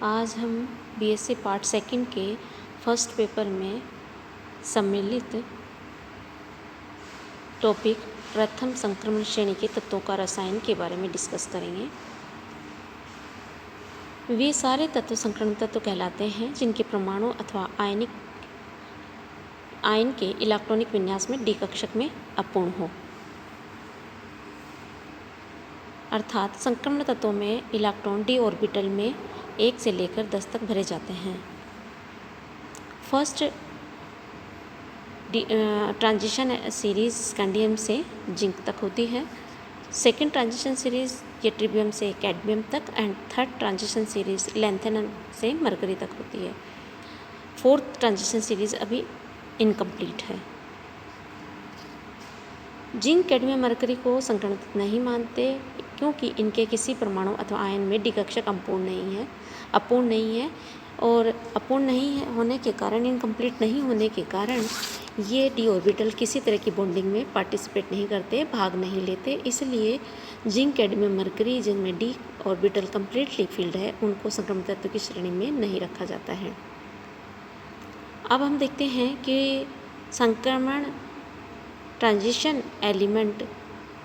आज हम BSc part second के फर्स्ट पेपर में सम्मिलित टॉपिक प्रथम संक्रमण श्रेणी के तत्वों का रसायन के बारे में डिस्कस करेंगे। वे सारे तत्व संक्रमण तत्व कहलाते हैं जिनके परमाणु अथवा आयन के इलेक्ट्रॉनिक विन्यास में डी कक्षक में अपूर्ण हो, अर्थात संक्रमण तत्वों में इलेक्ट्रॉन डी ऑर्बिटल में 1 से लेकर 10 तक भरे जाते हैं। फर्स्ट ट्रांजिशन सीरीज स्कैंडियम से जिंक तक होती है, सेकंड ट्रांजिशन सीरीज यट्रिबियम से कैडमियम तक and third transition series lanthanum से मरकरी तक होती है। फोर्थ ट्रांजिशन सीरीज अभी इनकम्प्लीट है। जिंक कैडमियम मरकरी को संक्रमण तत्व नहीं मानते क्योंकि इनके किसी परमाणु अथवा आयन में डी कक्षक अपूर्ण नहीं है और अपूर्ण नहीं होने के कारण, इनकम्प्लीट नहीं होने के कारण ये डी ऑर्बिटल किसी तरह की बॉन्डिंग में पार्टिसिपेट नहीं करते, भाग नहीं लेते। इसलिए जिंक कैडमियम मरकरी जिनमें डी ऑर्बिटल कम्प्लीटली फील्ड है उनको संक्रमण तत्व की श्रेणी में नहीं रखा जाता है। अब हम देखते हैं कि संक्रमण ट्रांजिशन एलिमेंट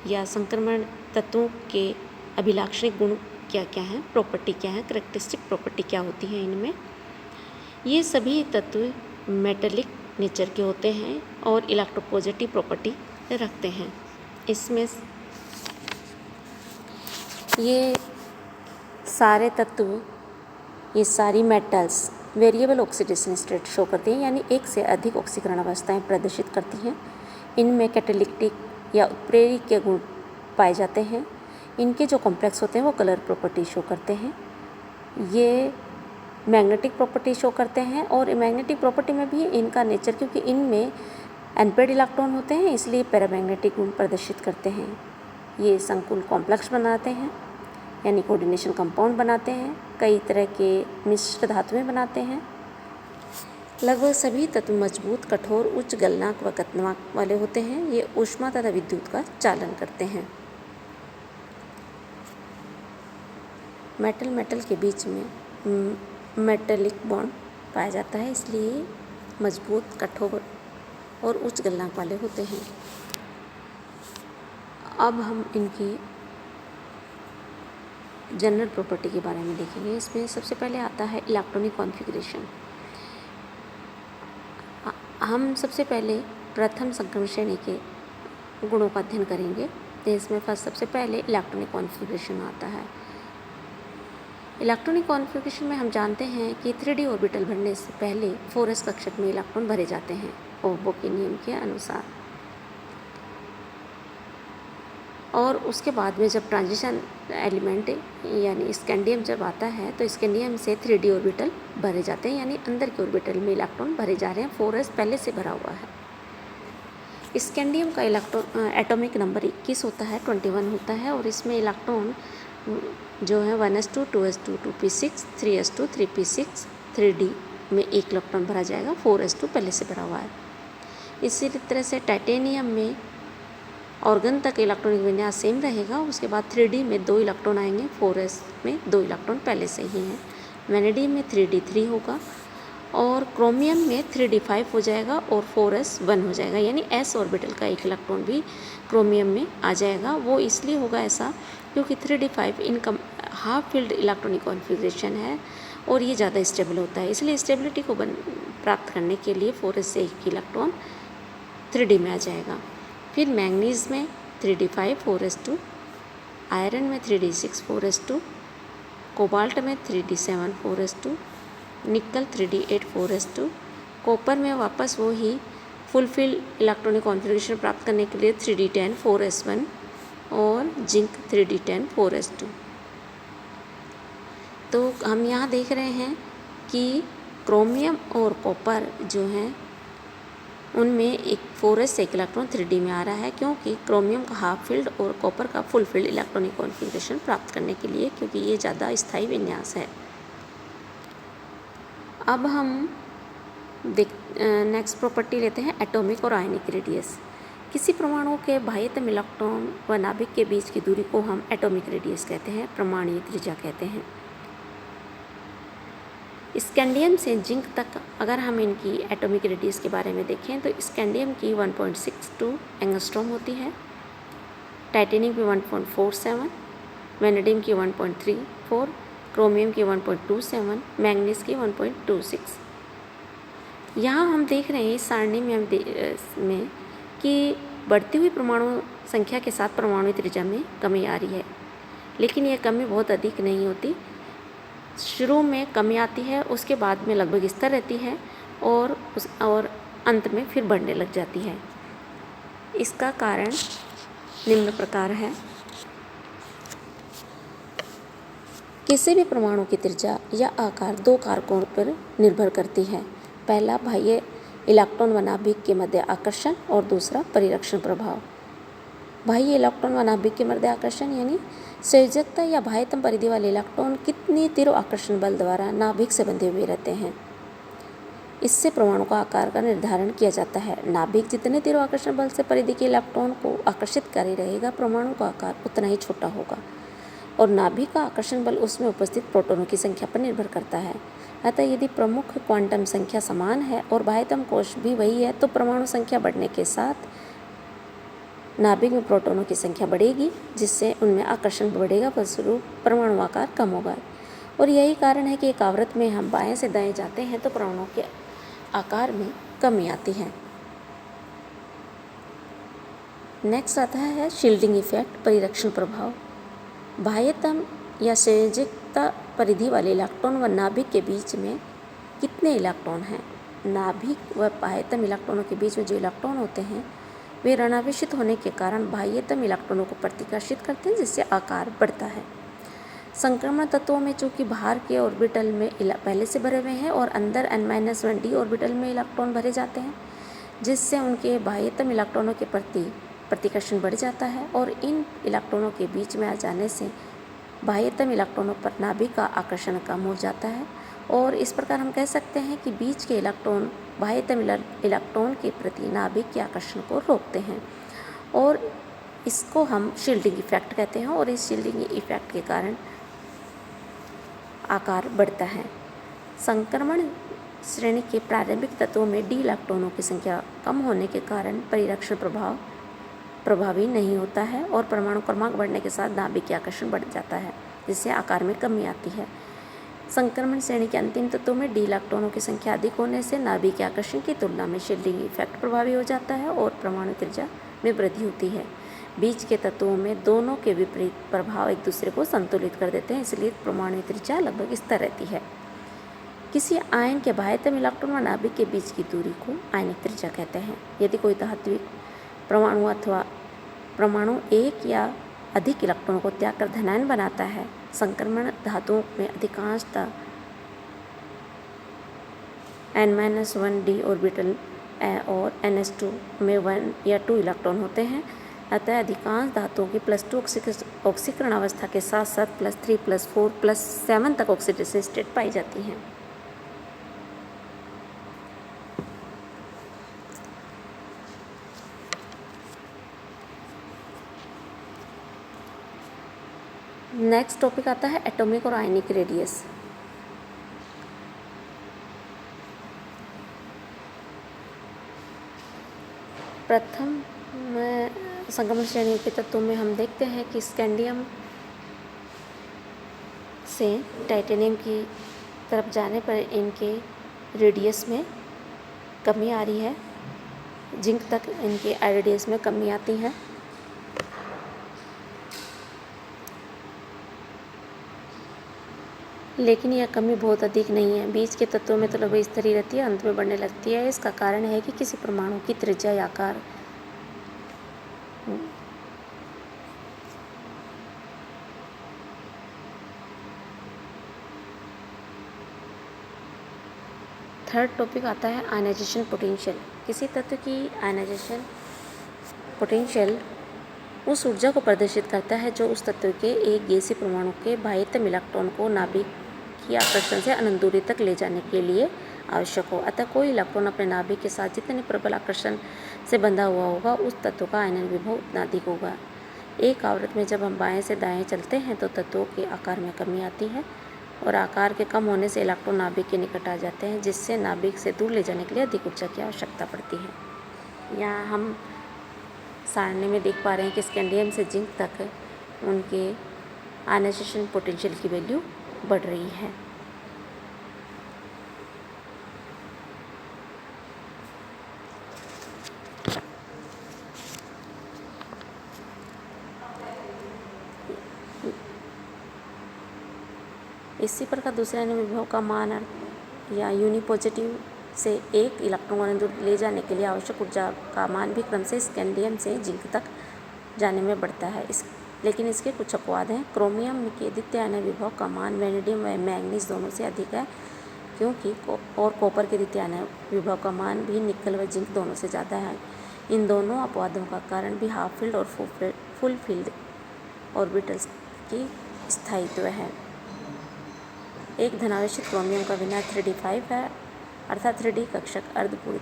या संक्रमण तत्वों के अभिलाक्षणिक गुण क्या क्या हैं, प्रॉपर्टी क्या है, करेक्टरिस्टिक प्रॉपर्टी क्या होती है इनमें। ये सभी तत्व मेटेलिक नेचर के होते हैं और इलेक्ट्रोपॉजिटिव प्रॉपर्टी रखते हैं। इसमें ये सारे तत्व, ये सारी metals variable oxidation state show करती हैं, यानी 1 से अधिक ऑक्सीकरण अवस्थाएं प्रदर्शित करती हैं। इनमें कैटालिटिक या उत्प्रेरक के गुण पाए जाते हैं। इनके जो कॉम्प्लेक्स होते हैं वो कलर प्रॉपर्टी शो करते हैं। ये मैग्नेटिक प्रॉपर्टी शो करते हैं और मैग्नेटिक प्रॉपर्टी में भी इनका नेचर, क्योंकि इनमें अनपेयर्ड इलेक्ट्रॉन होते हैं इसलिए पैरामैग्नेटिक गुण प्रदर्शित करते हैं। ये संकुल कॉम्प्लेक्स बनाते हैं यानी कोऑर्डिनेशन कंपाउंड बनाते हैं, कई तरह के मिश्र धातुएं बनाते हैं। लगभग सभी तत्व मजबूत, कठोर, उच्च गलनांक व गलनांक वाले होते हैं। ये ऊष्मा तथा विद्युत का चालन करते हैं। मेटल के बीच में मेटेलिक बॉन्ड पाया जाता है, इसलिए मजबूत, कठोर और उच्च गलनांक वाले होते हैं। अब हम इनकी जनरल प्रॉपर्टी के बारे में देखेंगे। इसमें सबसे पहले आता है इलेक्ट्रॉनिक कॉन्फ़िगरेशन। हम सबसे पहले प्रथम संक्रमण श्रेणी के गुणों का अध्ययन करेंगे। तो इसमें सबसे पहले इलेक्ट्रॉनिक कॉन्फ़िगरेशन आता है। इलेक्ट्रॉनिक कॉन्फ़िगरेशन में हम जानते हैं कि 3d ऑर्बिटल भरने से पहले 4s कक्षक में इलेक्ट्रॉन भरे जाते हैं ओहम के नियम के अनुसार, और उसके बाद में जब ट्रांजिशन एलिमेंट यानी स्कैंडियम जब आता है तो स्कैंडियम से 3d ऑर्बिटल भरे जाते हैं, यानी अंदर के ऑर्बिटल में इलेक्ट्रॉन भरे जा रहे हैं। 4s पहले से भरा हुआ है। स्कैंडियम का इलेक्ट्रॉन एटॉमिक नंबर 21 होता है, 21 होता है, और इसमें इलेक्ट्रॉन जो है 1s2, 2s2, 2p6, 3s2, 3p6, 3d में 1 इलेक्ट्रॉन भरा जाएगा। 4s2 पहले से भरा हुआ है। इसी तरह से टाइटेनियम में ऑर्गन तक इलेक्ट्रॉनिक विन्यास सेम रहेगा, उसके बाद 3d में 2 इलेक्ट्रॉन आएंगे, 4s में 2 इलेक्ट्रॉन पहले से ही हैं। वैनेडियम में 3d3 होगा और क्रोमियम में 3d5 हो जाएगा और 4s1 हो जाएगा, यानी s ऑर्बिटल का 1 इलेक्ट्रॉन भी क्रोमियम में आ जाएगा। वो इसलिए होगा ऐसा क्योंकि 3d5 इनका हाफ फील्ड इलेक्ट्रॉनिक कॉन्फ़िगरेशन है और ये ज़्यादा स्टेबल होता है, इसलिए स्टेबिलिटी को प्राप्त करने के लिए 4s से 1 इलेक्ट्रॉन 3d में आ जाएगा। फिर मैंगनीज में 3d5, 4s2, आयरन में 3d6, 4s2, कोबाल्ट में 3d7, 4s2, निकल 3d8, 4s2, कॉपर में वापस वो ही फुलफिल इलेक्ट्रॉनिक कॉन्फ़िगरेशन प्राप्त करने के लिए 3d10, 4s1 और जिंक 3d10, 4s2। तो हम यहाँ देख रहे हैं कि क्रोमियम और कॉपर जो हैं उनमें एक 4s से 1 इलेक्ट्रॉन 3d में आ रहा है, क्योंकि क्रोमियम का हाफ फील्ड और कॉपर का फुल फील्ड इलेक्ट्रॉनिक कॉन्फ़िगरेशन प्राप्त करने के लिए, क्योंकि ये ज़्यादा स्थायी विन्यास है। अब हम नेक्स्ट प्रॉपर्टी लेते हैं एटॉमिक और आयनिक रेडियस। किसी परमाणु के बाह्यतम इलेक्ट्रॉन व नाभिक के बीच की दूरी को हम एटॉमिक रेडियस कहते हैं, परमाणुक त्रिज्या कहते हैं। स्कैंडियम से जिंक तक अगर हम इनकी एटॉमिक रेडियस के बारे में देखें तो स्कैंडियम की 1.62 एंगस्ट्रॉम होती है, टाइटेनियम की 1.47, वेनेडियम की 1.34, क्रोमियम की 1.27, मैंगनीज की 1.26। यहाँ हम देख रहे हैं इस सारणी में कि बढ़ती हुई परमाणु संख्या के साथ परमाणु त्रिज्या में कमी आ रही है, लेकिन यह कमी बहुत अधिक नहीं होती। शुरू में कमी आती है, उसके बाद में लगभग स्थिर रहती है और अंत में फिर बढ़ने लग जाती है। इसका कारण निम्न प्रकार है। किसी भी परमाणु की त्रिज्या या आकार दो कारकों पर निर्भर करती है। पहला बाह्य इलेक्ट्रॉन व नाभिक के मध्य आकर्षण और दूसरा परिरक्षण प्रभाव। बाह्य इलेक्ट्रॉन व नाभिक के मध्य आकर्षण यानी संयोजकता या बाह्यतम परिधि वाले इलेक्ट्रॉन कितनी तीव्र आकर्षण बल द्वारा नाभिक से बंधे हुए रहते हैं, इससे परमाणु का आकार का निर्धारण किया जाता है। नाभिक जितने तीव्र आकर्षण बल से परिधि के इलेक्ट्रॉन को आकर्षित कर रहेगा, परमाणु का आकार उतना ही छोटा होगा और नाभिक का आकर्षण बल उसमें उपस्थित प्रोटॉनों की संख्या पर निर्भर करता है। अतः यदि प्रमुख क्वांटम संख्या समान है और बाह्यतम कोश भी वही है तो परमाणु संख्या बढ़ने के साथ नाभिक में प्रोटॉनों की संख्या बढ़ेगी, जिससे उनमें आकर्षण बढ़ेगा, फलस्वरूप परमाणु आकार कम होगा। और यही कारण है कि एक आवृत्त में हम बाएं से दाएं जाते हैं तो परमाणुओं के आकार में कमी आती है। नेक्स्ट आता है शील्डिंग इफेक्ट, परिरक्षण प्रभाव। बाह्यतम या संयोजकता परिधि वाले इलेक्ट्रॉन व नाभिक के बीच में कितने इलेक्ट्रॉन हैं? नाभिक व बाह्यतम इलेक्ट्रॉनों के बीच में जो इलेक्ट्रॉन होते हैं वे ऋणावेशित होने के कारण बाह्यतम इलेक्ट्रॉनों को प्रतिकर्षित करते हैं, जिससे आकार बढ़ता है। संक्रमण तत्वों में चूंकि बाहर के ऑर्बिटल में पहले से भरे हुए हैं और अंदर n-1d ऑर्बिटल में इलेक्ट्रॉन भरे जाते हैं, जिससे उनके बाह्यतम इलेक्ट्रॉनों के प्रति प्रतिकर्षण बढ़ जाता है और इन इलेक्ट्रॉनों के बीच में आ जाने से बाह्यतम इलेक्ट्रॉनों पर नाभिक का आकर्षण कम हो जाता है और इस प्रकार हम कह सकते हैं कि बीच के इलेक्ट्रॉन बाह्यतम इलेक्ट्रॉन के प्रति नाभिक के आकर्षण को रोकते हैं और इसको हम शील्डिंग इफेक्ट कहते हैं और इस शील्डिंग इफेक्ट के कारण आकार बढ़ता है। संक्रमण श्रेणी के प्रारंभिक तत्वों में डी इलेक्ट्रॉनों की संख्या कम होने के कारण परिरक्षण प्रभाव प्रभावी नहीं होता है और परमाणु क्रमांक बढ़ने के साथ नाभिक के आकर्षण बढ़ जाता है, जिससे आकार में कमी आती है। संक्रमण श्रेणी के अंतिम तत्वों में डी इलेक्ट्रॉनों की संख्या अधिक होने से नाभिक के आकर्षण की तुलना में शील्डिंग इफेक्ट प्रभावी हो जाता है और परमाणु त्रिज्या में वृद्धि होती है। बीच के तत्वों में दोनों के विपरीत प्रभाव एक दूसरे को संतुलित कर देते हैं, इसलिए परमाणु त्रिज्या लगभग स्थिर रहती है। किसी आयन के बाह्यतम इलेक्ट्रॉन व नाभिक के बीच की दूरी को आयनिक त्रिज्या कहते हैं। यदि कोई धात्विक परमाणु अथवा परमाणु एक या अधिक इलेक्ट्रॉनों को त्याग कर धनायन बनाता है, संक्रमण धातुओं में अधिकांशतः n-1d ऑर्बिटल और ns2 में 1 या 2 इलेक्ट्रॉन होते हैं। अतः अधिकांश धातुओं की +2 ऑक्सीकरण अवस्था के साथ साथ +3 +4 +7 तक ऑक्सीडेशन स्टेट पाई जाती हैं। नेक्स्ट टॉपिक आता है एटॉमिक और आयनिक रेडियस। प्रथम संक्रमण श्रेणी के तत्वों में हम देखते हैं कि स्कैंडियम से टाइटेनियम की तरफ जाने पर इनके रेडियस में कमी आ रही है, जिंक तक इनके रेडियस में कमी आती है। लेकिन यह कमी बहुत अधिक नहीं है, बीच के तत्वों में तो लगभग स्थिर ही रहती है, अंत में बढ़ने लगती है। इसका कारण है कि किसी परमाणु की त्रिज्या या आकार थर्ड टॉपिक आता है आयनाइजेशन पोटेंशियल। किसी तत्व की आयनाइजेशन पोटेंशियल उस ऊर्जा को प्रदर्शित करता है जो उस तत्व के एक गैसीय परमाणु के बाह्यतम इलेक्ट्रॉन को नाभिक की आकर्षण से अनंत दूरी तक ले जाने के लिए आवश्यक हो। अतः कोई इलेक्ट्रॉन अपने नाभिक के साथ जितने प्रबल आकर्षण से बंधा हुआ होगा, उस तत्व का आयनन विभव उतना अधिक होगा। एक आवृत्त में जब हम बाएं से दाएं चलते हैं तो तत्वों के आकार में कमी आती है और आकार के कम होने से इलेक्ट्रॉन नाभिक के निकट आ जाते हैं, जिससे नाभिक से दूर ले जाने के लिए अधिक ऊर्जा की आवश्यकता पड़ती है। यहाँ हम सारणी में देख पा रहे हैं कि स्कैंडियम से जिंक तक उनके आयनाइजेशन पोटेंशियल की वैल्यू बढ़ रही है। इसी प्रकार दूसरे अन्य विभव का मान या यूनिपॉजिटिव से एक इलेक्ट्रॉन दूर ले जाने के लिए आवश्यक ऊर्जा का मान भी क्रम से स्कैंडियम से जिंक तक जाने में बढ़ता है। लेकिन इसके कुछ अपवाद हैं। क्रोमियम के द्वितीय अन्य विभव का मान वैनेडियम व मैंगनीज दोनों से अधिक है, क्योंकि और कॉपर के द्वितीय अन्य विभव का मान भी निकल व जिंक दोनों से ज़्यादा है। इन दोनों अपवादों का कारण भी हाफ फील्ड और फुल फील्ड ऑर्बिटल्स की स्थायित्व है। एक धनावेशित क्रोमियम का विन्यास 3d5 है, अर्थात 3d कक्षक अर्धपूर्ण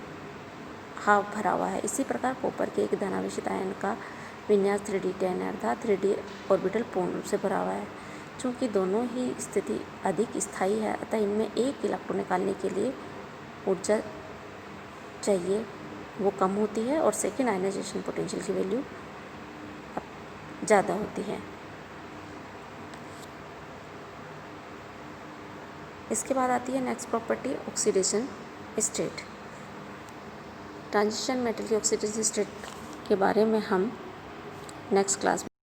हाफ भरा हुआ है। इसी प्रकार कॉपर के एक धनावेशित आयन का विन्यास 3d10 है, अर्थात 3d ऑर्बिटल पूर्ण रूप से भरा हुआ है। चूँकि दोनों ही स्थिति अधिक स्थायी है, अतः इनमें एक इलेक्ट्रॉन निकालने के लिए ऊर्जा चाहिए वो कम होती है और सेकेंड आयनाइजेशन पोटेंशियल की वैल्यू ज़्यादा होती है। इसके बाद आती है next property, oxidation state. Transition metal की ऑक्सीडेशन स्टेट के बारे में हम नेक्स्ट क्लास